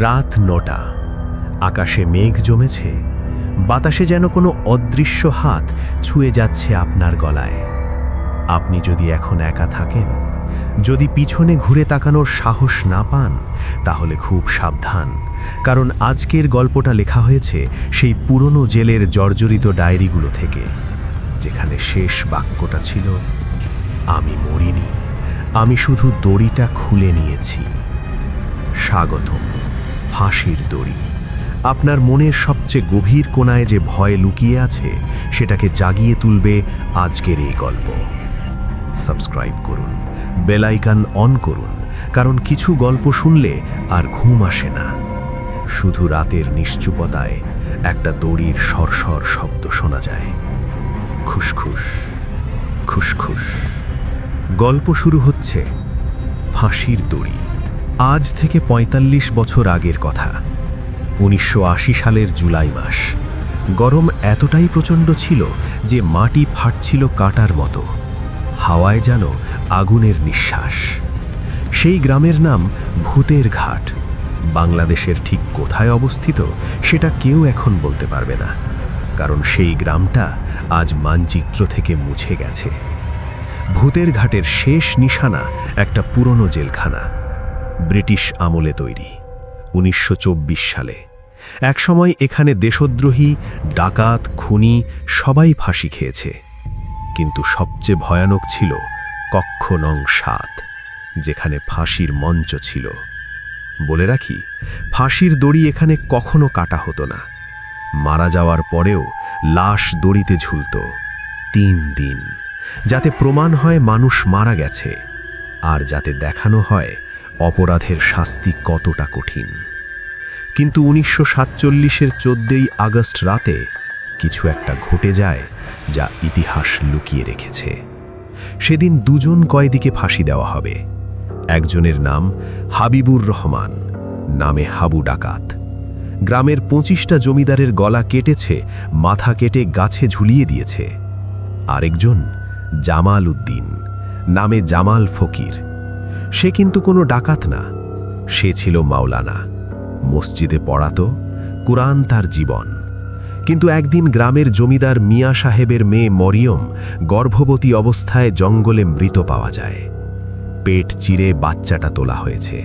রাত ৯টা। আকাশে মেঘ জমেছে, বাতাসে যেন কোনো অদৃশ্য হাত ছুঁয়ে যাচ্ছে আপনার গলায়। আপনি যদি এখন একা থাকেন, যদি পিছনে ঘুরে তাকানোর সাহস না পান, তাহলে খুব সাবধান, কারণ আজকের গল্পটা লেখা হয়েছে সেই পুরনো জেলের জর্জরিত ডায়েরিগুলো থেকে, যেখানে শেষ বাক্যটা ছিল, আমি মরিনি, আমি শুধু দড়িটা খুলে নিয়েছি। স্বাগতম ফাঁসির দড়ি। আপনার মনের সবচেয়ে গভীর কোণায় যে ভয় লুকিয়ে আছে, সেটাকে জাগিয়ে তুলবে আজকের এই গল্প। সাবস্ক্রাইব করুন, বেল আইকন অন করুন, কারণ কিছু গল্প শুনলে আর ঘুম আসে না। শুধু রাতের নিশ্চুপতায় একটা দড়ির সরসর শব্দ শোনা যায়, খুসখুস খুসখুস। গল্প শুরু হচ্ছে ফাঁসির দড়ি। আজ থেকে ৪৫ বছর আগের কথা। ১৯৮০ সালের জুলাই মাস। গরম এতটাই প্রচণ্ড ছিল যে মাটি ফাটছিল কাঁটার মতো। হাওয়ায় যেন আগুনের নিঃশ্বাস। সেই গ্রামের নাম ভূতের ঘাট। বাংলাদেশের ঠিক কোথায় অবস্থিত সেটা কেউ এখন বলতে পারবে না, কারণ সেই গ্রামটা আজ মানচিত্র থেকে মুছে গেছে। ভূতের ঘাটের শেষ নিশানা একটা পুরনো জেলখানা, ব্রিটিশ আমলে তৈরি, ১৯২৪ সালে। একসময় এখানে দেশদ্রোহী, ডাকাত, খুনি সবাই ফাঁসি খেয়েছে। কিন্তু সবচেয়ে ভয়ানক ছিল কক্ষ নং ৭, যেখানে ফাঁসির মঞ্চ ছিল। বলে রাখি, ফাঁসির দড়ি এখানে কখনো কাটা হতো না। মারা যাওয়ার পরেও লাশ দড়িতে ঝুলত ৩ দিন, যাতে প্রমাণ হয় মানুষ মারা গেছে, আর যাতে দেখানো হয় অপরাধের শাস্তি কতটা কঠিন। কিন্তু ১৯৪৭-এর ১৪ই আগস্ট রাতে কিছু একটা ঘটে যায়, যা ইতিহাস লুকিয়ে রেখেছে। সেদিন দুজন কয়েদিকে ফাঁসি দেওয়া হবে। একজনের নাম হাবিবুর রহমান, নামে হাবু ডাকাত। গ্রামের ২৫টা জমিদারের গলা কেটেছে, মাথা কেটে গাছে ঝুলিয়ে দিয়েছে। আরেকজন জামাল উদ্দিন, নামে জামাল ফকির। সে কিন্তু কোনো ডাকাত না, সে ছিল মাওলানা। মসজিদে পড়াতো, কুরআন তার জীবন। কিন্তু একদিন গ্রামের জমিদার মিয়া সাহেবের মেয়ে মরিয়ম গর্ভবতী অবস্থায় জঙ্গলে মৃত পাওয়া যায়। পেট চিরে বাচ্চাটা তোলা হয়েছে।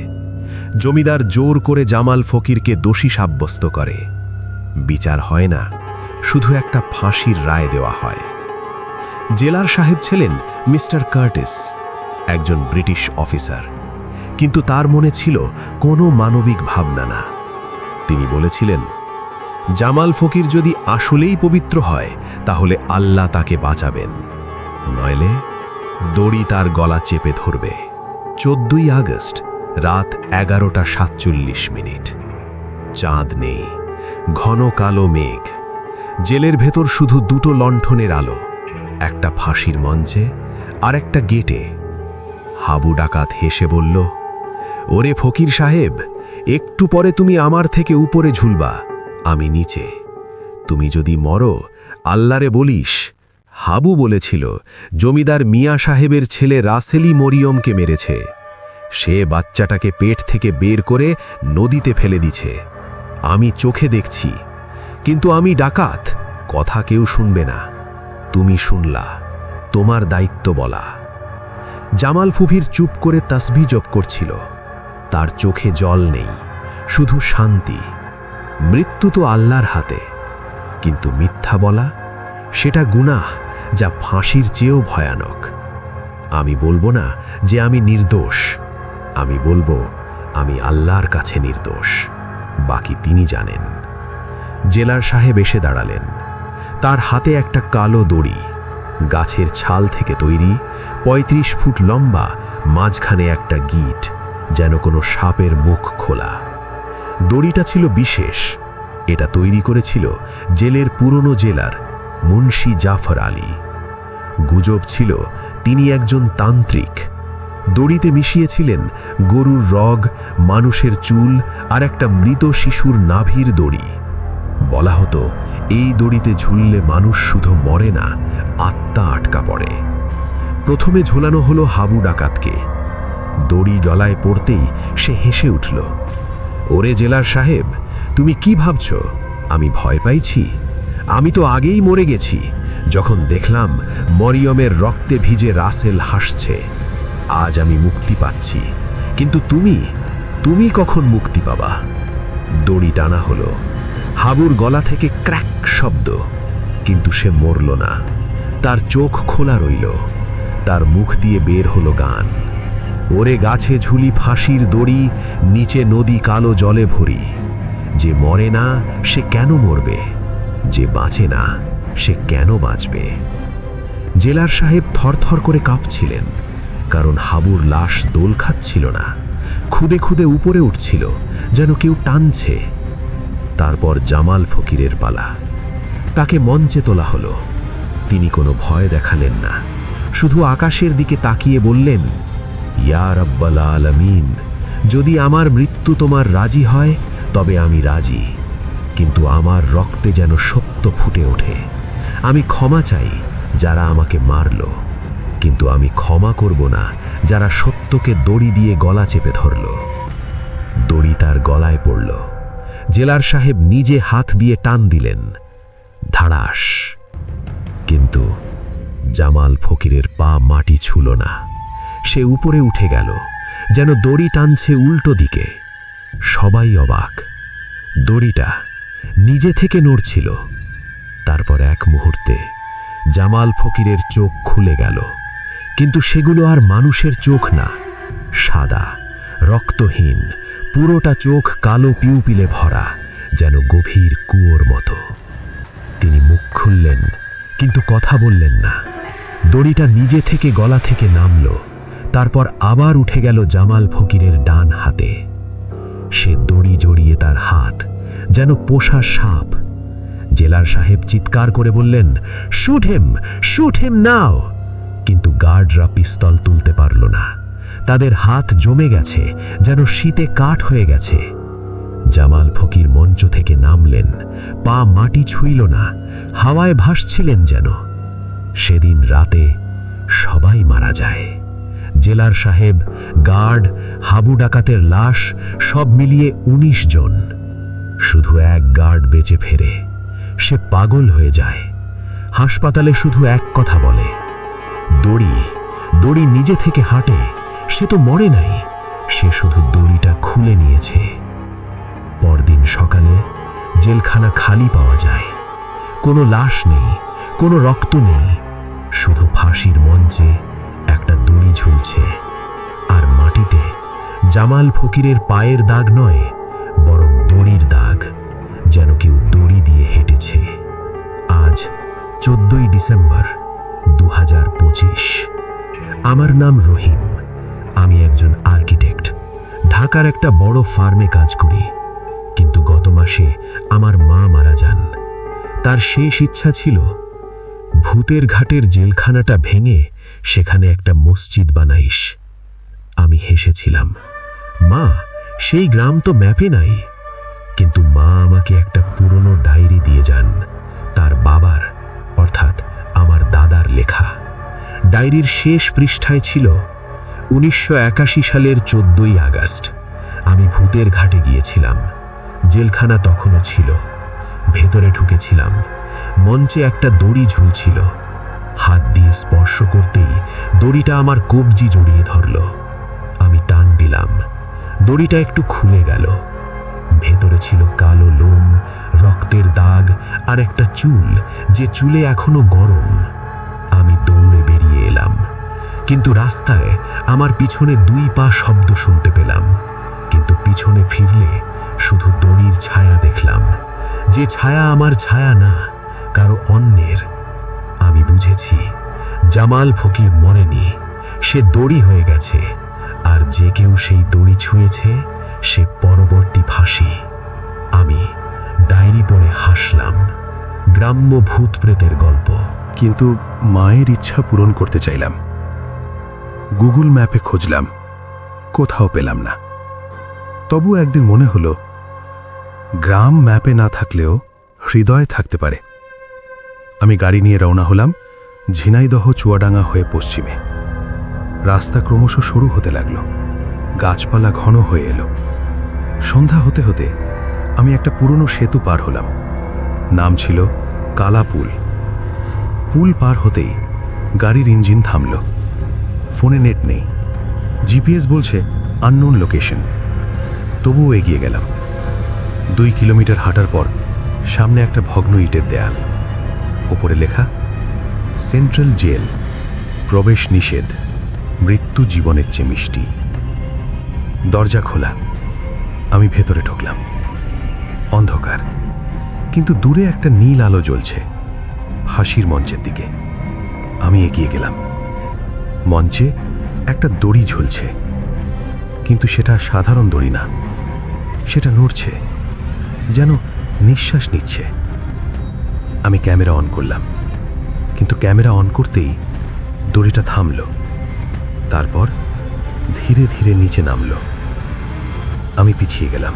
জমিদার জোর করে জামাল ফকিরকে দোষী সাব্যস্ত করে। বিচার হয় না, শুধু একটা ফাঁসির রায় দেওয়া হয়। জেলার সাহেব ছিলেন মিস্টার কার্টিস, একজন ব্রিটিশ অফিসার। কিন্তু তার মনে ছিল কোনো মানবিক ভাবনা না। তিনি বলেছিলেন, জামাল ফকির যদি আসলেই পবিত্র হয়, তাহলে আল্লাহ তাকে বাঁচাবেন, নইলে দড়ি তার গলা চেপে ধরবে। ১৪ই আগস্ট রাত ১১টা ৪৭ মিনিট। চাঁদ নেই, ঘন কালো মেঘ। জেলের ভেতর শুধু দুটো লণ্ঠনের আলো, একটা ফাঁসির মঞ্চে আর একটা গেটে। হাবু ডাকাত হেসে বলল, ওরে ফকির সাহেব, একটু পরে তুমি আমার থেকে উপরে ঝুলবা, আমি নিচে। তুমি যদি মরো, আল্লাহরে বলিস, হাবু বলেছিল জমিদার মিয়া সাহেবের ছেলে রাসেলি মরিয়মকে মেরেছে। সে বাচ্চাটাকে পেট থেকে বের করে নদীতে ফেলে দিছে। আমি চোখে দেখছি, কিন্তু আমি ডাকাত, কথা কেউ শুনবে না। তুমি শুনলা, তোমার দায়িত্ব বলা। জামাল ফুফির চুপ করে তাসবিহ জপ করছিল। তার চোখে জল নেই, শুধু শান্তি। মৃত্যু তো আল্লাহর হাতে, কিন্তু মিথ্যা বলা, সেটা গুনাহ, যা ফাঁসির চেয়েও ভয়ানক। আমি বলবো না যে আমি নির্দোষ, আমি বলবো আমি আল্লাহর কাছে নির্দোষ, বাকি তিনি জানেন। জেলার সাহেব এসে দাঁড়ালেন। তার হাতে একটা কালো দড়ি, গাছের ছাল থেকে তৈরি, ৩৫ ফুট লম্বা, মাঝখানে একটা গিট, যেন কোনো সাপের মুখ খোলা। দড়িটা ছিল বিশেষ। এটা তৈরি করেছিল জেলের পুরনো জেলার মুন্সি জাফর আলী। গুজব ছিল তিনি একজন তান্ত্রিক। দড়িতে মিশিয়েছিলেন গরুর রগ, মানুষের চুল আর একটা মৃত শিশুর নাভির দড়ি। বলা হতো এই দড়িতে ঝুললে মানুষ শুধু মরে না, আত্মা আটকা পড়ে। প্রথমে ঝোলানো হলো হাবু ডাকাতকে। দড়ি গলায় পড়তেই সে হেসে উঠল। ওরে জেলার সাহেব, তুমি কি ভাবছ আমি ভয় পাইছি? আমি তো আগেই মরে গেছি যখন দেখলাম মরিয়মের রক্তে ভিজে রাসেল হাসছে। আজ আমি মুক্তি পাচ্ছি, কিন্তু তুমি কখন মুক্তি পাবা? দড়ি টানা হলো। হাবুর গলা থেকে ক্র্যাক শব্দ, কিন্তু সে মরল না। তার চোখ খোলা রইল। তার মুখ দিয়ে বের হলো গান। ওরে গাছে ঝুলি ফাঁসির দড়ি, নিচে নদী কালো জলে ভরি। যে মরে না সে কেন মরবে? যে বাঁচে না সে কেন বাঁচবে? জেলার সাহেব থরথর করে কাঁপছিলেন, কারণ হাবুর লাশ দোল খাচ্ছিল না, খুদে খুদে উপরে উঠছিল, যেন কেউ টানছে। তারপর জামাল ফকিরের পালা। তাকে মঞ্চে তোলা হলো। তিনি কোনো ভয় দেখালেন না, শুধু আকাশের দিকে তাকিয়ে বললেন, ইয়া রাব্বাল আলামিন, যদি আমার মৃত্যু তোমার রাজি হয় তবে আমি রাজি, কিন্তু আমার রক্তে যেন সত্য ফুটে ওঠে। আমি ক্ষমা চাই যারা আমাকে মারল, কিন্তু আমি ক্ষমা করব না যারা সত্যকে দড়ি দিয়ে গলা চেপে ধরল। দড়ি তার গলায় পড়ল। জেলার সাহেব নিজে হাত দিয়ে টান দিলেন, ধাড়াস। কিন্তু জামাল ফকিরের পা মাটি ছুঁল না। সে উপরে উঠে গেল, যেন দড়ি টানছে উল্টো দিকে। সবাই অবাক। দড়িটা নিজে থেকে নড়ছিল। তারপর এক মুহূর্তে জামাল ফকিরের চোখ খুলে গেল, কিন্তু সেগুলো আর মানুষের চোখ না। সাদা, রক্তহীন, পুরোটা চোখ কালো পিউপিলে ভরা, যেন গভীর কুয়োর মতো। তিনি মুখ খুললেন, কিন্তু কথা বললেন না। দড়িটা নিজে থেকে গলা থেকে নামল, তারপর আবার উঠে গেল জামাল ফকিরের ডান হাতে। সে দড়ি জড়িয়ে তার হাত, যেন পোষা সাপ। জেলার সাহেব চিৎকার করে বললেন, শুট হিম নাও। কিন্তু গার্ডরা পিস্তল তুলতে পারল না। তাদের হাত জমে গেছে, যেন শীতে কাঠ হয়ে গেছে। জামাল ফকির মঞ্চ থেকে নামলেন, পা মাটি ছুঁইল না, হাওয়ায় ভাসছিলেন যেন। সেদিন রাতে সবাই মারা যায়। জেলার সাহেব, গার্ড, হাবু ডাকাতের লাশ, সব মিলিয়ে ১৯ জন। শুধু এক গার্ড বেঁচে ফেরে। সে পাগল হয়ে যায়। হাসপাতালে শুধু এক কথা বলে, দড়ি নিজে থেকে হাঁটে। সে তো মরে নাই, সে শুধু দড়িটা খুলে নিয়েছে। পরদিন সকালে জেলখানা খালি পাওয়া যায়। কোনো লাশ নেই, কোনো রক্ত নেই, শুধু ফাঁসির মঞ্চে একটা দড়ি ঝুলছে। আর মাটিতে জামাল ফকিরের পায়ের দাগ নয়, বরং দড়ির দাগ, যেন কেউ দড়ি দিয়ে হেঁটেছে। আজ 14ই ডিসেম্বর 2025। আমার নাম রহিম। আমি একজন আর্কিটেক্ট। ঢাকার একটা বড় ফার্মে কাজ করি। কিন্তু গত মাসে আমার মা মারা যান। তার শেষ ইচ্ছা ছিল ভূতের ঘাটের জেলখানাটা ভেঙে সেখানে একটা মসজিদ বানাইস। আমি হেসেছিলাম, মা, সেই গ্রাম তো ম্যাপে নাই। কিন্তু মা আমাকে একটা পুরনো ডায়েরি দিয়ে যান, তার বাবার অর্থাৎ আমার দাদার লেখা। ডায়েরির শেষ পৃষ্ঠায় ছিল, 1981 সালের 14ই আগস্ট আমি ভূতের ঘাটে গিয়েছিলাম। জেলখানা তখনও ছিল। ভেতরে ঢুকেছিলাম। মঞ্চে একটা দড়ি ঝুলছিল। হাত দিয়ে স্পর্শ করতেই দড়িটা আমার কবজি জড়িয়ে ধরল। আমি টান দিলাম। দড়িটা একটু খুলে গেল। ভেতরে ছিল কালো লোম, রক্তের দাগ আর একটা চুল, যে চুলে এখনো গরম। আমি দৌড়ে বেরিয়ে এলাম, কিন্তু রাস্তায় আমার পিছনে 2 পা শব্দ শুনতে পেলাম। কিন্তু পিছনে ফিরলে শুধু দড়ির ছায়া দেখলাম, যে ছায়া আমার ছায়া না, কারো অন্যের। আমি বুঝেছি জামাল ফকির মরেনি, সে দড়ি হয়ে গেছে। আর যে কেউ সেই দড়ি ছুঁয়েছে সে পরবর্তী ফাঁসি। আমি ডায়েরি পড়ে হাসলাম। গ্রাম্য ভূত প্রেতের গল্প। কিন্তু মায়ের ইচ্ছা পূরণ করতে চাইলাম। গুগল ম্যাপে খুঁজলাম, কোথাও পেলাম না। তবু একদিন মনে হলো, গ্রাম ম্যাপে না থাকলেও হৃদয়ে থাকতে পারে। আমি গাড়ি নিয়ে রওনা হলাম ঝিনাইদহ চুয়াডাঙ্গা হয়ে পশ্চিমে। রাস্তা ক্রমশ সরু হতে লাগলো। গাছপালা ঘন হয়ে এলো। সন্ধ্যা হতে হতে আমি একটা পুরনো সেতু পার হলাম। নাম ছিল কালা পুল। পুল পার হতেই গাড়ির ইঞ্জিন থামল। ফোনে নেট নেই, জিপিএস বলছে আননোন লোকেশন। তবুও এগিয়ে গেলাম। 2 কিলোমিটার হাঁটার পর সামনে একটা ভগ্ন ইটের দেয়াল, ওপরে লেখা সেন্ট্রাল জেল, প্রবেশ নিষেধ, মৃত্যু জীবনের চেয়ে মিষ্টি। দরজা খোলা, আমি ভেতরে ঢুকলাম। অন্ধকার, কিন্তু দূরে একটা নীল আলো জ্বলছে, ফাঁসির মঞ্চের দিকে। আমি এগিয়ে গেলাম। মঞ্চে একটা দড়ি ঝুলছে, কিন্তু সেটা সাধারণ দড়ি না, সেটা নড়ছে, যেন নিঃশ্বাস নিচ্ছে। আমি ক্যামেরা অন করলাম, কিন্তু ক্যামেরা অন করতেই দড়িটা থামল। তারপর ধীরে ধীরে নিচে নামল। আমি পিছিয়ে গেলাম।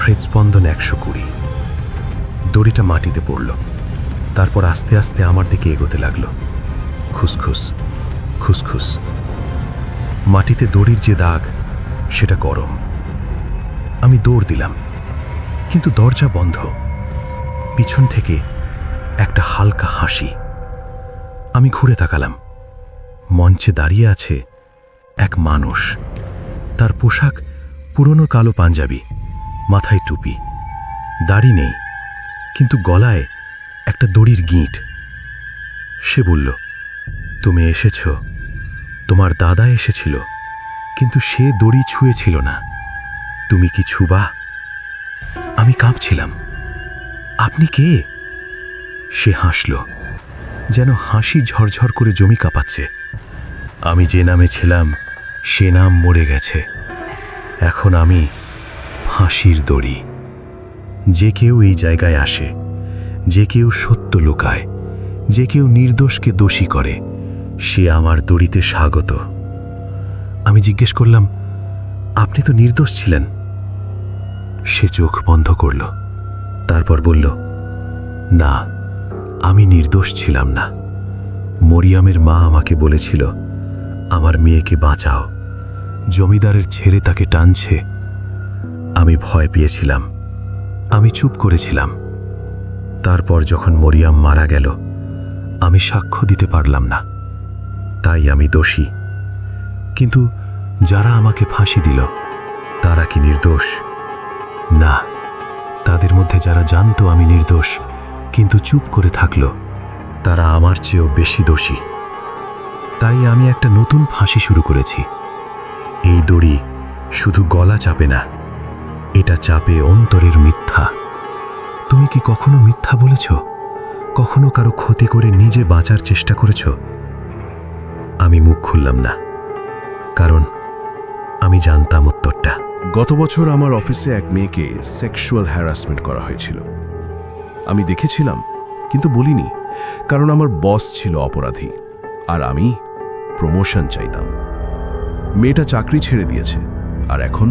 হৃদস্পন্দন 120। দড়িটা মাটিতে পড়ল। তারপর আস্তে আস্তে আমার দিকে এগোতে লাগলো। খুসখুস খুসখুস। মাটিতে দড়ির যে দাগ, সেটা গরম। আমি দৌড় দিলাম, কিন্তু দরজা বন্ধ। পিছন থেকে একটা হালকা হাসি। আমি ঘুরে তাকালাম। মঞ্চে দাঁড়িয়ে আছে এক মানুষ। তার পোশাক পুরনো কালো পাঞ্জাবি, মাথায় টুপি, দাড়ি নেই, কিন্তু গলায় একটা দড়ির গিঁট। সে বলল, তুমি এসেছ। তোমার দাদা এসেছিল, কিন্তু সে দড়ি ছুঁয়েছিল না। তুমি কি ছুবা? আমি কাঁপছিলাম। আপনি কে? সে হাসল, যেন হাসি ঝরঝর করে জমি কাঁপাচ্ছে। আমি যে নামে ছিলাম, সে নাম মরে গেছে। এখন আমি ফাঁসির দড়ি। যে কেউ এই জায়গায় আসে, যে কেউ সত্য লুকায়, যে কেউ নির্দোষকে দোষী করে, সে আমার দড়িতে স্বাগত। আমি জিজ্ঞেস করলাম, আপনি তো নির্দোষ ছিলেন। সে চোখ বন্ধ করল, তারপর বলল, না, আমি নির্দোষ ছিলাম না। মরিয়মের মা আমাকে বলেছিল, আমার মেয়েকে বাঁচাও, জমিদারের ছেড়ে তাকে টানছে। আমি ভয় পেয়েছিলাম, আমি চুপ করেছিলাম। তারপর যখন মরিয়ম মারা গেল, আমি সাক্ষ্য দিতে পারলাম না, তাই আমি দোষী। কিন্তু যারা আমাকে ফাঁসি দিল, তারা কি নির্দোষ? না, তাদের মধ্যে যারা জানতো আমি নির্দোষ কিন্তু চুপ করে থাকলো, তারা আমার চেয়েও বেশি দোষী। তাই আমি একটা নতুন ফাঁসি শুরু করেছি। এই দড়ি শুধু গলা চাপে না, এটা চাপে অন্তরের মিথ্যা। তুমি কি কখনো মিথ্যা বলেছ? কখনো কারো ক্ষতি করে নিজে বাঁচার চেষ্টা করেছ? আমি মুখ খুললাম না, কারণ আমি জানতাম উত্তরটা। গত বছর আমার অফিসে এক মেয়েকে সেক্সুয়াল হ্যারাসমেন্ট করা হয়েছিল। আমি দেখেছিলাম, কিন্তু বলিনি, কারণ আমার বস ছিল অপরাধী আর আমি প্রমোশন চাইতাম। মেয়েটা চাকরি ছেড়ে দিয়েছে আর এখন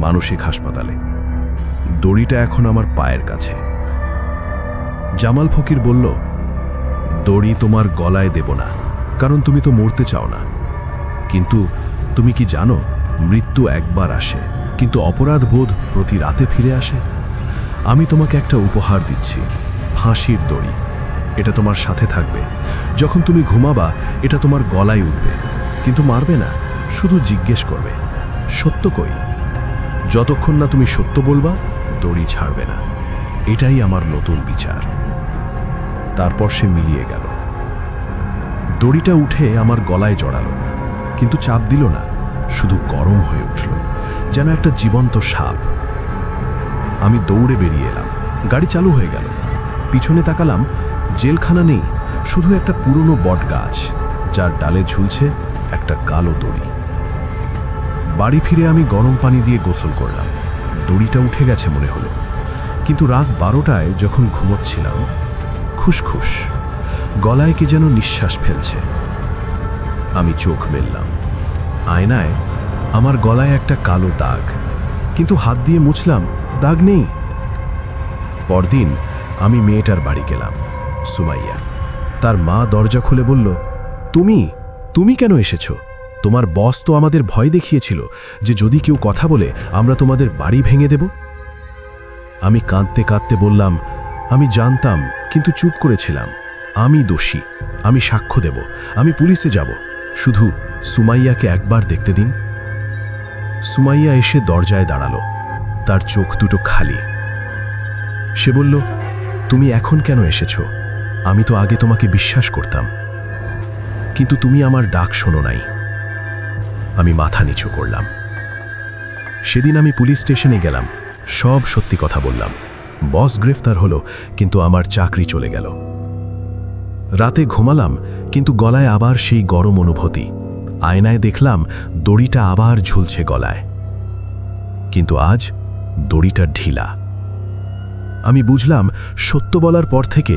মানসিক হাসপাতালে। দড়িটা এখন আমার পায়ের কাছে। জামাল ফকির বলল, দড়ি তোমার গলায় দেব না, কারণ তুমি তো মরতে চাও না। কিন্তু তুমি কি জানো, মৃত্যু একবার আসে, কিন্তু অপরাধ বোধ প্রতি রাতে ফিরে আসে। আমি তোমাকে একটা উপহার দিচ্ছি, ফাঁসির দড়ি। এটা তোমার সাথে থাকবে। যখন তুমি ঘুমাবা, এটা তোমার গলায় উঠবে, কিন্তু মারবে না, শুধু জিজ্ঞেস করবে, সত্য কই? যতক্ষণ না তুমি সত্য বলবা, দড়ি ছাড়বে না। এটাই আমার নতুন বিচার। তারপর সে মিলিয়ে গেল। দড়িটা উঠে আমার গলায় জড়ালো, কিন্তু চাপ দিল না, শুধু গরম হয়ে উঠল, যেন একটা জীবন্ত সাপ। আমি দৌড়ে বেরিয়ে এলাম। গাড়ি চালু হয়ে গেল। পিছনে তাকালাম, জেলখানা নেই, শুধু একটা পুরনো বট গাছ, যার ডালে ঝুলছে একটা কালো দড়ি। বাড়ি ফিরে আমি গরম পানি দিয়ে গোসল করলাম। দড়িটা উঠে গেছে মনে হলো, কিন্তু রাত 12টায় যখন ঘুমোচ্ছিলাম, খুসখুস গলায় কে যেন নিঃশ্বাস ফেলছে। আমি চোখ মেললাম। আয়নায় আমার গলায় একটা কালো দাগ, কিন্তু হাত দিয়ে মুছলাম, দাগ নেই। পরদিন আমি মেয়েটার বাড়ি গেলাম, সুমাইয়া। তার মা দরজা খুলে বলল, তুমি কেন এসেছো? তোমার বস তো আমাদের ভয় দেখিয়েছিল যে যদি কেউ কথা বলে আমরা তোমাদের বাড়ি ভেঙে দেব। আমি কাঁদতে কাঁদতে বললাম, আমি জানতাম, কিন্তু চুপ করেছিলাম। আমি দোষী, আমি সাক্ষ্য দেব, আমি পুলিশে যাব, শুধু সুমাইয়াকে একবার দেখতে দিন। সুমাইয়া এসে দরজায় দাঁড়ালো, তার চোখ দুটো খালি। সে বলল, তুমি এখন কেন এসেছ? আমি তো আগে তোমাকে বিশ্বাস করতাম, কিন্তু তুমি আমার ডাক শোনো নাই। আমি মাথা নিচু করলাম। সেদিন আমি পুলিশ স্টেশনে গেলাম, সব সত্যি কথা বললাম। বস গ্রেফতার হলো, কিন্তু আমার চাকরি চলে গেল। রাতে ঘুমালাম, কিন্তু গলায় আবার সেই গরম অনুভূতি। আয়নায় দেখলাম দড়িটা আবার ঝুলছে গলায়, কিন্তু আজ দড়িটা ঢিলা। আমি বুঝলাম, সত্য বলার পর থেকে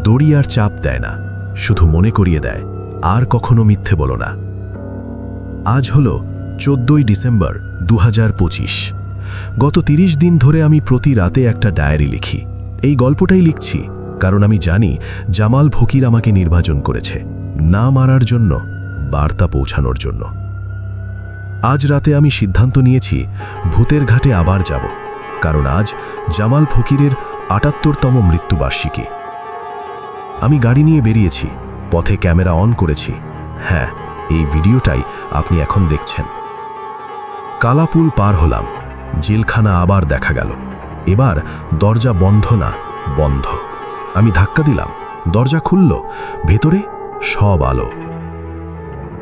দড়ি আর চাপ দেয় না, শুধু মনে করিয়ে দেয় আর কখনো মিথ্যে বলো না। আজ হলো 14 ডিসেম্বর 2025। গত 30 দিন ধরে আমি প্রতি রাতে একটা ডায়েরি লিখি। এই গল্পটাই লিখছি কারণ আমি জানি জামাল ফকির আমাকে নির্বাচন করেছে, না মারার জন্য, বার্তা পৌঁছানোর জন্য। আজ রাতে আমি সিদ্ধান্ত নিয়েছি ভূতের ঘাটে আবার যাব, কারণ আজ জামাল ফকিরের ৭৮তম মৃত্যুবার্ষিকী। আমি গাড়ি নিয়ে বেরিয়েছি, পথে ক্যামেরা অন করেছি। হ্যাঁ, এই ভিডিওটাই আপনি এখন দেখছেন। কালাপুল পার হলাম, জেলখানা আবার দেখা গেল। এবার দরজা বন্ধ না, বন্ধ। আমি ধাক্কা দিলাম, দরজা খুলল, ভেতরে সব আলো।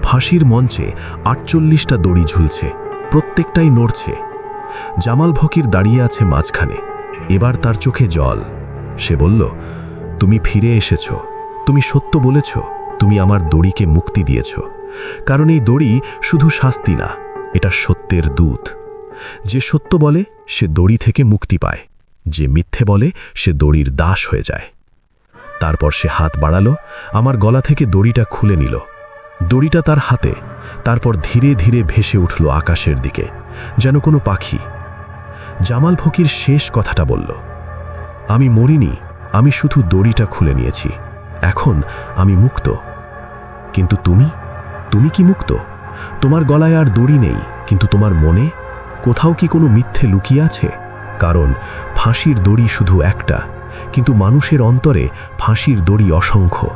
ফাঁসির মঞ্চে ৪৮টা দড়ি ঝুলছে, প্রত্যেকটাই নড়ছে। জামাল ফকির দাঁড়িয়ে আছে মাঝখানে। এবার তার চোখে জল। সে বলল, তুমি ফিরে এসেছ, তুমি সত্য বলেছ, তুমি আমার দড়িকে মুক্তি দিয়েছ। কারণ এই দড়ি শুধু শাস্তি না, এটা সত্যের দূত। যে সত্য বলে সে দড়ি থেকে মুক্তি পায়, যে মিথ্যে বলে সে দড়ির দাস হয়ে যায়। তারপর সে হাত বাড়ালো, আমার গলা থেকে দড়িটা খুলে নিল। দড়িটা তার হাতে, তারপর ধীরে ধীরে ভেসে উঠল আকাশের দিকে, যেন কোনো পাখি। জামাল ফকির শেষ কথাটা বলল, আমি মরিনি, আমি শুধু দড়িটা খুলে নিয়েছি, এখন আমি মুক্ত। কিন্তু তুমি, তুমি কি মুক্ত? তোমার গলায় আর দড়ি নেই, কিন্তু তোমার মনে কোথাও কি কোনো মিথ্যে লুকিয়ে আছে? কারণ ফাঁসির দড়ি শুধু একটা, কিন্তু মানুষের অন্তরে ফাঁসির দড়ি অসংখ্য।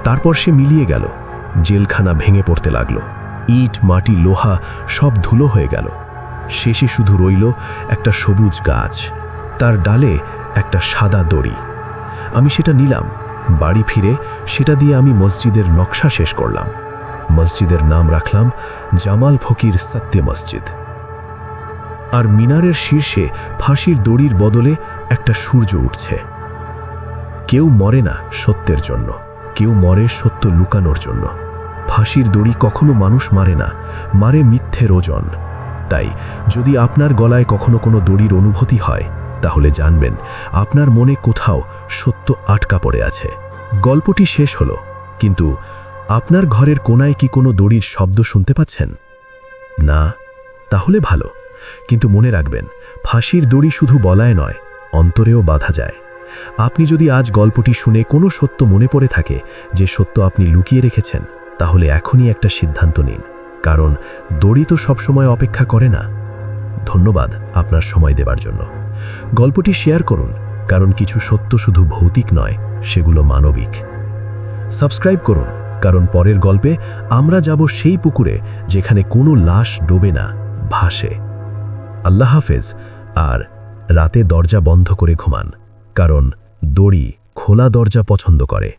তারপর সে মিলিয়ে গেল, জেলখানা ভেঙে পড়তে লাগলো, ইট, মাটি, লোহা সব ধুলো হয়ে গেল। শেষে শুধু রইল একটা সবুজ গাছ, তার ডালে একটা সাদা দড়ি। আমি সেটা নিলাম। বাড়ি ফিরে সেটা দিয়ে আমি মসজিদের নকশা শেষ করলাম। মসজিদের নাম রাখলাম জামাল ফকির সত্য মসজিদ। আর মিনারের শীর্ষে ফাঁসির দড়ির বদলে একটা সূর্য উঠছে। কেউ মরে না সত্যের জন্য, কেউ মরে সত্য লুকানোর জন্য। ফাঁসির দড়ি কখনো মানুষ মারে না, মারে মিথ্যের ওজন। তাই যদি আপনার গলায় কখনো কোনো দড়ির অনুভূতি হয়, তাহলে জানবেন আপনার মনে কোথাও সত্য আটকা পড়ে আছে। গল্পটি শেষ হলো, কিন্তু আপনার ঘরের কোনায় কি কোনো দড়ির শব্দ শুনতে পাচ্ছেন? না? তাহলে ভালো। কিন্তু মনে রাখবেন, ফাঁসির দড়ি শুধু বলায় নয়, অন্তরেও বাঁধা যায়। আপনি যদি আজ গল্পটি শুনে কোনো সত্য মনে পড়ে থাকে, যে সত্য আপনি লুকিয়ে রেখেছেন, তাহলে এখনই একটা সিদ্ধান্ত নিন, কারণ দড়ি তো সবসময় অপেক্ষা করে না। ধন্যবাদ আপনার সময় দেবার জন্য। গল্পটি শেয়ার করুন, কারণ কিছু সত্য শুধু ভৌতিক নয়, সেগুলো মানবিক। সাবস্ক্রাইব করুন, কারণ পরের গল্পে আমরা যাব সেই পুকুরে যেখানে কোনো লাশ ডোবে না, ভাসে। আল্লাহ হাফেজ। আর রাতে দরজা বন্ধ করে ঘুমান, কারণ দড়ি খোলা দরজা পছন্দ করে।